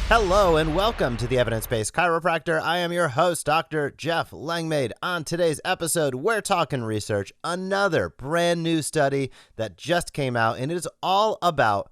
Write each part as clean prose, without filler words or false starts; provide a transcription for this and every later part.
Hello and welcome to the Evidence-Based Chiropractor. I am your host, Dr. Jeff Langmaid. On today's episode, we're talking research, another brand new study that just came out, and it is all about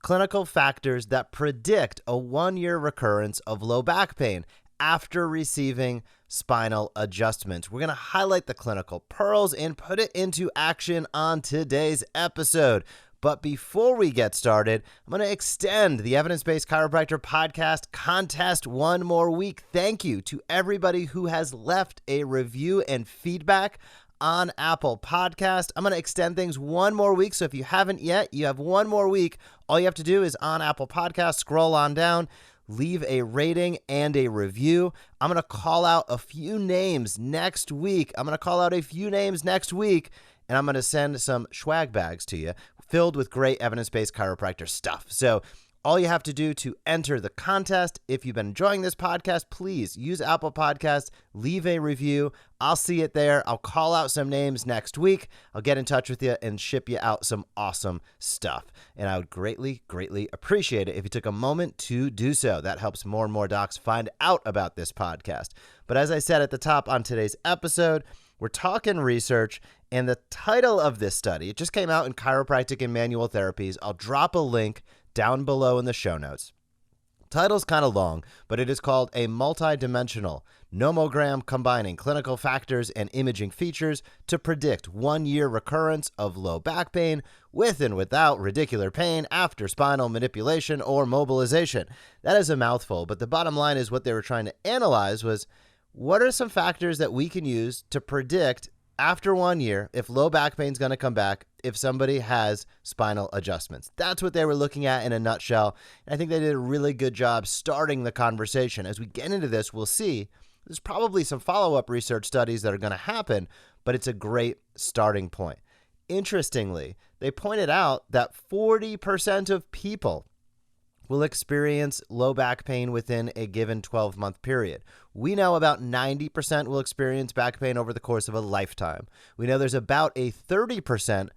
clinical factors that predict a 1-year recurrence of low back pain after receiving spinal adjustments. We're going to highlight the clinical pearls and put it into action on today's episode. But before we get started, I'm going to extend the Evidence-Based Chiropractor Podcast contest one more week. Thank you to everybody who has left a review and feedback on Apple Podcast. I'm going to extend things one more week. So if you haven't yet, you have one more week. All you have to do is on Apple Podcast, scroll on down, leave a rating and a review. I'm going to call out a few names next week. And I'm going to send some swag bags to you filled with great evidence-based chiropractor stuff. So all you have to do to enter the contest, if you've been enjoying this podcast, please use Apple Podcasts, leave a review. I'll see it there. I'll call out some names next week. I'll get in touch with you and ship you out some awesome stuff. And I would greatly, greatly appreciate it if you took a moment to do so. That helps more and more docs find out about this podcast. But as I said at the top on today's episode, we're talking research, and the title of this study, it just came out in Chiropractic and Manual Therapies. I'll drop a link down below in the show notes. Title's kind of long, but it is called A Multidimensional Nomogram Combining Clinical Factors and Imaging Features to Predict 1-Year Recurrence of Low Back Pain with and Without Radicular Pain After Spinal Manipulation or Mobilization. That is a mouthful, but the bottom line is what they were trying to analyze was, what are some factors that we can use to predict after 1 year if low back pain is going to come back if somebody has spinal adjustments? That's what they were looking at in a nutshell. And I think they did a really good job starting the conversation. As we get into this, we'll see there's probably some follow-up research studies that are going to happen, but it's a great starting point. Interestingly, they pointed out that 40% of people will experience low back pain within a given 12-month period. We know about 90% will experience back pain over the course of a lifetime. We know there's about a 30%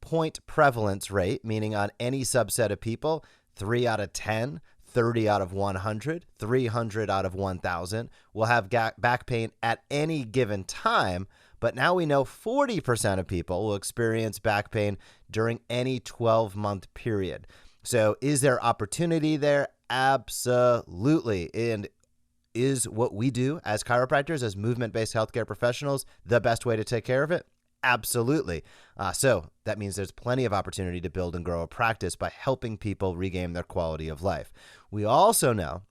point prevalence rate, meaning on any subset of people, 3 out of 10, 30 out of 100, 300 out of 1,000 will have back pain at any given time. But now we know 40% of people will experience back pain during any 12-month period. So is there opportunity there? Absolutely. And is what we do as chiropractors, as movement-based healthcare professionals, the best way to take care of it? Absolutely. So that means there's plenty of opportunity to build and grow a practice by helping people regain their quality of life. We also know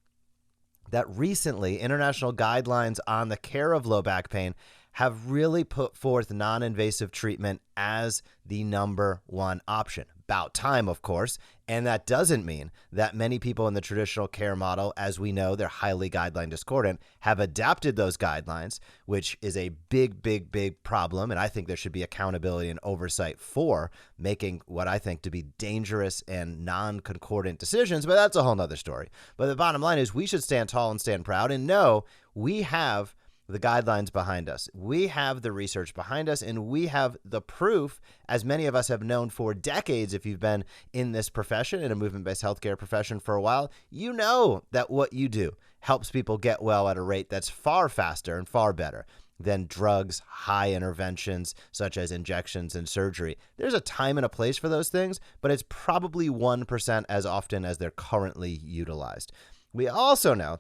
that recently international guidelines on the care of low back pain have really put forth non-invasive treatment as the number one option. About time, of course, and that doesn't mean that many people in the traditional care model, as we know, they're highly guideline discordant, have adapted those guidelines, which is a big, big, big problem, and I think there should be accountability and oversight for making what I think to be dangerous and non-concordant decisions, but that's a whole nother story. But the bottom line is we should stand tall and stand proud and know we have the guidelines behind us. We have the research behind us, and we have the proof, as many of us have known for decades. If you've been in this profession, in a movement-based healthcare profession for a while, you know that what you do helps people get well at a rate that's far faster and far better than drugs, high interventions, such as injections and surgery. There's a time and a place for those things, but it's probably 1% as often as they're currently utilized. We also know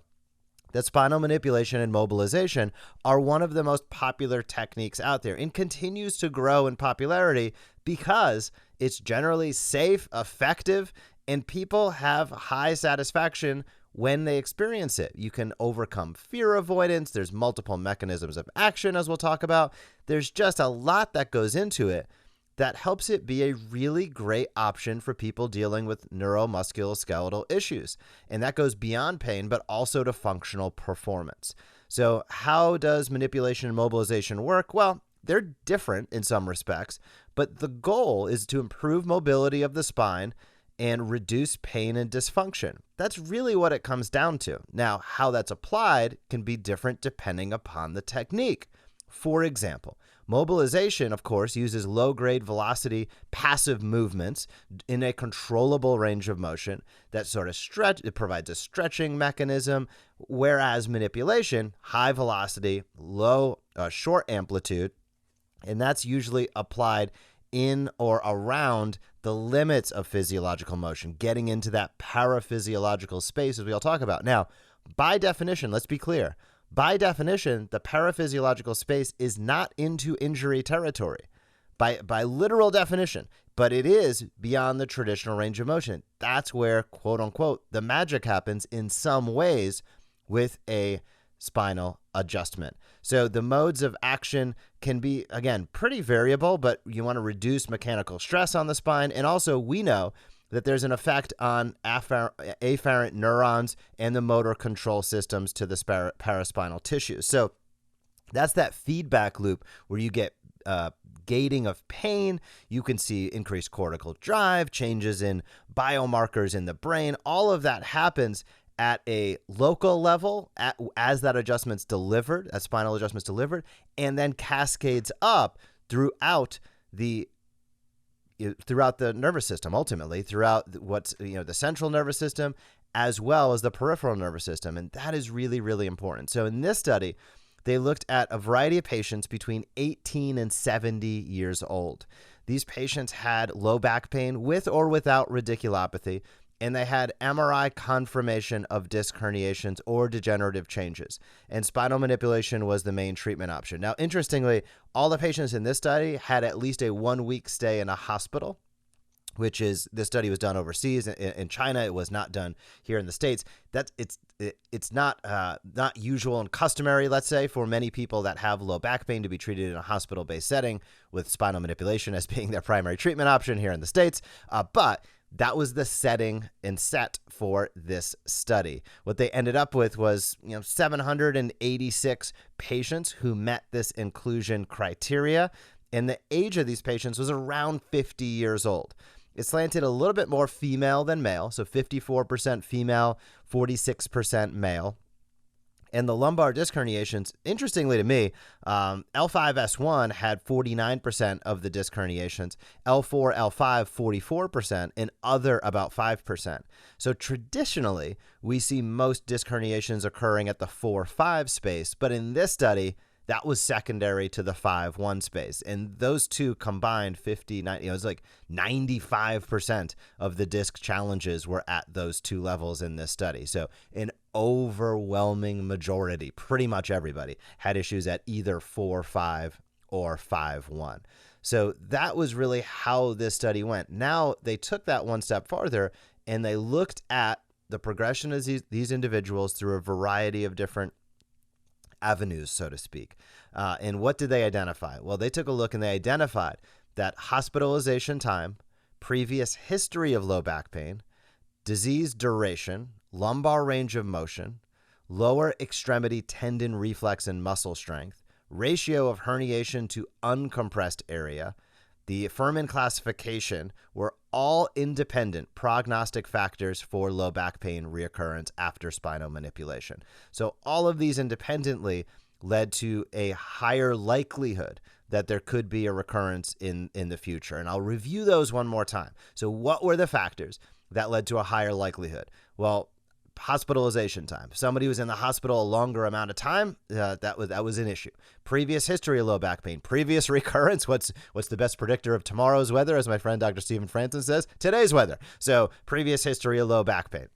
that spinal manipulation and mobilization are one of the most popular techniques out there and continues to grow in popularity because it's generally safe, effective, and people have high satisfaction when they experience it. You can overcome fear avoidance. There's multiple mechanisms of action, as we'll talk about. There's just a lot that goes into it that helps it be a really great option for people dealing with neuromusculoskeletal issues. And that goes beyond pain, but also to functional performance. So how does manipulation and mobilization work? Well, they're different in some respects, but the goal is to improve mobility of the spine and reduce pain and dysfunction. That's really what it comes down to. Now, how that's applied can be different depending upon the technique. For example, Mobilization, of course, uses low-grade velocity passive movements in a controllable range of motion that sort of it provides a stretching mechanism, whereas manipulation, high velocity, short amplitude, and that's usually applied in or around the limits of physiological motion, getting into that paraphysiological space, as we'll talk about. Now, by definition, let's be clear. By definition, the paraphysiological space is not into injury territory by literal definition, but it is beyond the traditional range of motion. That's where, quote unquote, the magic happens in some ways with a spinal adjustment. So the modes of action can be, again, pretty variable, but you want to reduce mechanical stress on the spine. And also, we know that there's an effect on afferent neurons and the motor control systems to the paraspinal tissues. So that's that feedback loop where you get gating of pain. You can see increased cortical drive, changes in biomarkers in the brain. All of that happens at a local level as that adjustment's delivered, as spinal adjustment's delivered, and then cascades up throughout the nervous system, ultimately throughout the central nervous system as well as the peripheral nervous system. And that is really, really important. So in this study, they looked at a variety of patients between 18 and 70 years old. These patients had low back pain with or without radiculopathy, and they had MRI confirmation of disc herniations or degenerative changes. And spinal manipulation was the main treatment option. Now, interestingly, all the patients in this study had at least a 1-week stay in a hospital, which is, this study was done overseas in China. It was not done here in the States. It's not usual and customary, let's say, for many people that have low back pain to be treated in a hospital-based setting with spinal manipulation as being their primary treatment option here in the States. But that was the setting and set for this study. What they ended up with was 786 patients who met this inclusion criteria, and the age of these patients was around 50 years old. It slanted a little bit more female than male, so 54% female, 46% male. And the lumbar disc herniations, interestingly to me, L5-S1 had 49% of the disc herniations, L4, L5, 44%, and other about 5%. So traditionally, we see most disc herniations occurring at the 4-5 space, but in this study, that was secondary to the 5-1 space. And those two combined, it was like 95% of the disc challenges were at those two levels in this study. So an overwhelming majority, pretty much everybody, had issues at either 4-5 or 5-1. So that was really how this study went. Now they took that one step farther and they looked at the progression of these individuals through a variety of different avenues, so to speak. And what did they identify? Well, they took a look and they identified that hospitalization time, previous history of low back pain, disease duration, lumbar range of motion, lower extremity tendon reflex and muscle strength, ratio of herniation to uncompressed area, the Firman classification were all independent prognostic factors for low back pain reoccurrence after spinal manipulation. So all of these independently led to a higher likelihood that there could be a recurrence in the future. And I'll review those one more time. So what were the factors that led to a higher likelihood? Well, hospitalization time. If somebody was in the hospital a longer amount of time, that was an issue. Previous history of low back pain, previous recurrence. What's the best predictor of tomorrow's weather? As my friend Dr. Stephen Francis says, today's weather. So previous history of low back pain.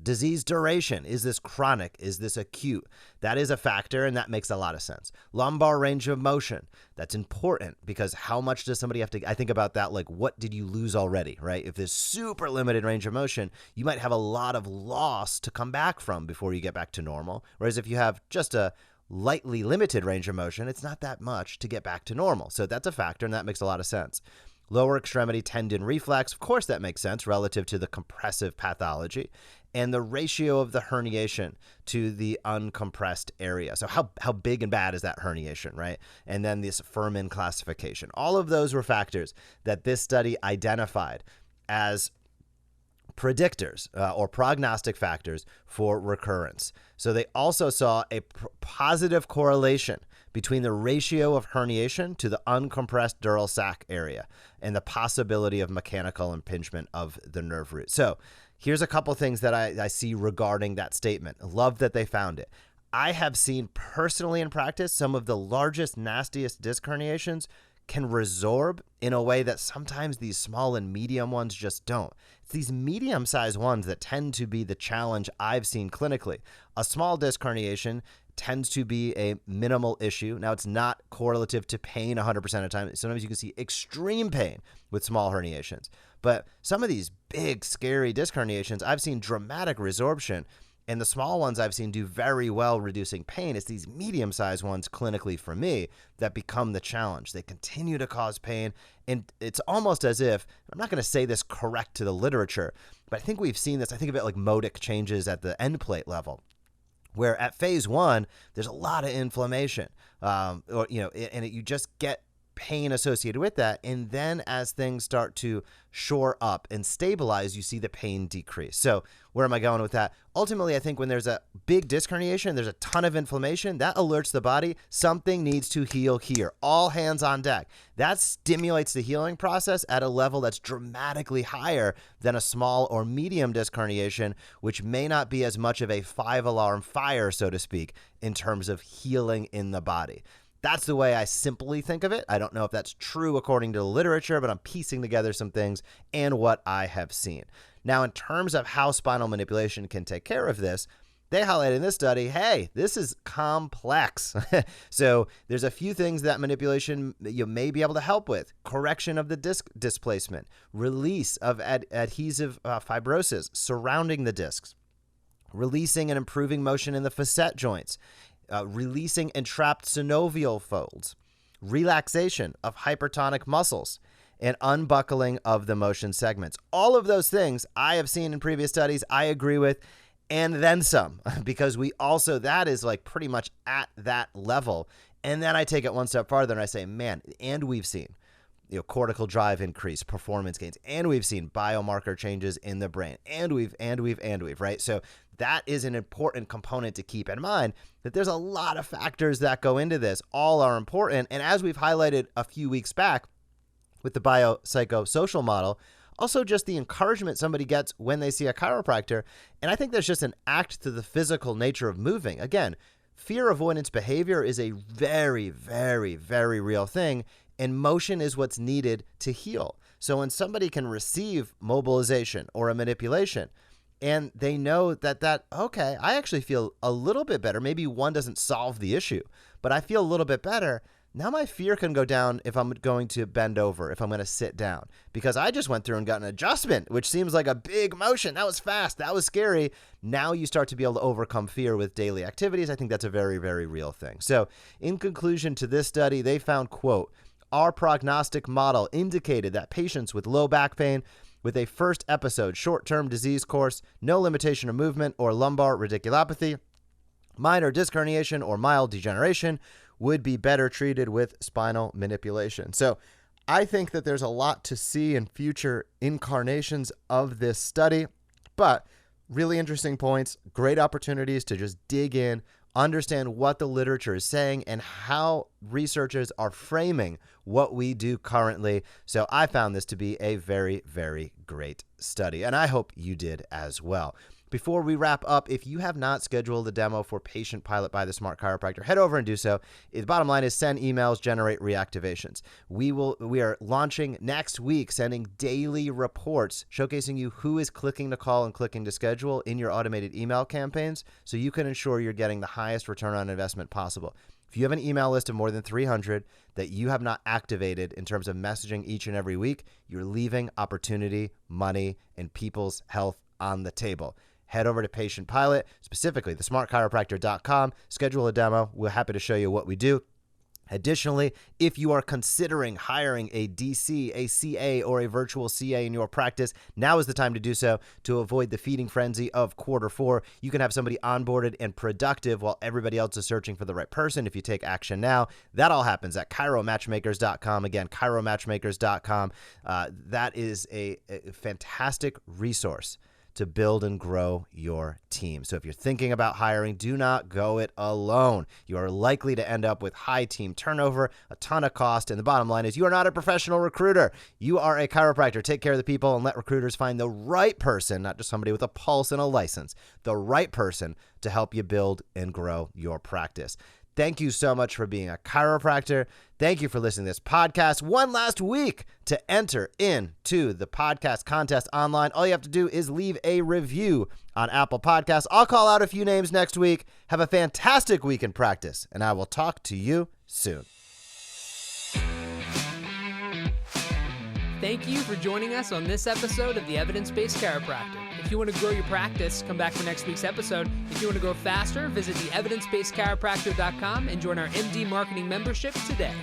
Disease duration. Is this chronic? Is this acute? That is a factor, and that makes a lot of sense. Lumbar range of motion. That's important because how much does somebody have to, I think about that, like what did you lose already, right? If there's super limited range of motion, you might have a lot of loss to come back from before you get back to normal. Whereas if you have just a lightly limited range of motion, it's not that much to get back to normal. So that's a factor, and that makes a lot of sense. Lower extremity tendon reflex, of course that makes sense relative to the compressive pathology, and the ratio of the herniation to the uncompressed area. So how big and bad is that herniation, right? And then this Firman classification. All of those were factors that this study identified as predictors or prognostic factors for recurrence. So they also saw a positive correlation between the ratio of herniation to the uncompressed dural sac area and the possibility of mechanical impingement of the nerve root. So here's a couple things that I see regarding that statement. Love that they found it. I have seen personally in practice some of the largest, nastiest disc herniations can resorb in a way that sometimes these small and medium ones just don't. It's these medium-sized ones that tend to be the challenge I've seen clinically. A small disc herniation tends to be a minimal issue. Now, it's not correlative to pain 100% of the time. Sometimes you can see extreme pain with small herniations. But some of these big, scary disc herniations, I've seen dramatic resorption. And the small ones I've seen do very well reducing pain. It's these medium-sized ones clinically for me that become the challenge. They continue to cause pain. And it's almost as if, I'm not going to say this correct to the literature, but I think we've seen this. I think of it like modic changes at the end plate level, where at phase 1, there's a lot of inflammation, you just get pain associated with that. And then as things start to shore up and stabilize, you see the pain decrease. So where am I going with that? Ultimately, I think when there's a big disc herniation, there's a ton of inflammation, that alerts the body something needs to heal here. All hands on deck. That stimulates the healing process at a level that's dramatically higher than a small or medium disc herniation, which may not be as much of a 5-alarm fire, so to speak, in terms of healing in the body. That's the way I simply think of it. I don't know if that's true according to the literature, but I'm piecing together some things and what I have seen. Now, in terms of how spinal manipulation can take care of this, they highlighted in this study, hey, this is complex. So there's a few things that manipulation you may be able to help with. Correction of the disc displacement, release of adhesive fibrosis surrounding the discs, releasing and improving motion in the facet joints, releasing entrapped synovial folds, relaxation of hypertonic muscles, and unbuckling of the motion segments. All of those things I have seen in previous studies, I agree with, and then some, because that is like pretty much at that level. And then I take it one step farther and I say, man, and we've seen cortical drive increase, performance gains, and we've seen biomarker changes in the brain, and we've, right? So that is an important component to keep in mind, that there's a lot of factors that go into this. All are important. And as we've highlighted a few weeks back with the biopsychosocial model, also just the encouragement somebody gets when they see a chiropractor. And I think there's just an act to the physical nature of moving. Again, fear avoidance behavior is a very, very, very real thing. And motion is what's needed to heal. So when somebody can receive mobilization or a manipulation, and they know that, okay, I actually feel a little bit better. Maybe one doesn't solve the issue, but I feel a little bit better. Now my fear can go down if I'm going to bend over, if I'm going to sit down, because I just went through and got an adjustment, which seems like a big motion. That was fast. That was scary. Now you start to be able to overcome fear with daily activities. I think that's a very, very real thing. So in conclusion to this study, they found, quote, our prognostic model indicated that patients with low back pain with a first episode short-term disease course, no limitation of movement or lumbar radiculopathy, minor disc herniation or mild degeneration would be better treated with spinal manipulation. So I think that there's a lot to see in future incarnations of this study, but really interesting points, great opportunities to just dig in, understand what the literature is saying and how researchers are framing what we do currently. So I found this to be a very, very great study, and I hope you did as well. Before we wrap up, if you have not scheduled a demo for Patient Pilot by the Smart Chiropractor, head over and do so. The bottom line is send emails, generate reactivations. We are launching next week, sending daily reports showcasing you who is clicking to call and clicking to schedule in your automated email campaigns, so you can ensure you're getting the highest return on investment possible. If you have an email list of more than 300 that you have not activated in terms of messaging each and every week, you're leaving opportunity, money, and people's health on the table. Head over to Patient Pilot, specifically thesmartchiropractor.com, schedule a demo. We're happy to show you what we do. Additionally, if you are considering hiring a DC, a CA, or a virtual CA in your practice, now is the time to do so to avoid the feeding frenzy of Q4. You can have somebody onboarded and productive while everybody else is searching for the right person if you take action now. That all happens at chiromatchmakers.com. Again, chiromatchmakers.com. That is a fantastic resource to build and grow your team. So if you're thinking about hiring, do not go it alone. You are likely to end up with high team turnover, a ton of cost, and the bottom line is you are not a professional recruiter. You are a chiropractor. Take care of the people and let recruiters find the right person, not just somebody with a pulse and a license, the right person to help you build and grow your practice. Thank you so much for being a chiropractor. Thank you for listening to this podcast. One last week to enter into the podcast contest online. All you have to do is leave a review on Apple Podcasts. I'll call out a few names next week. Have a fantastic week in practice, and I will talk to you soon. Thank you for joining us on this episode of the Evidence-Based Chiropractor. If you want to grow your practice, come back for next week's episode. If you want to grow faster, visit the Evidence-Based Chiropractor.com and join our MD Marketing membership today.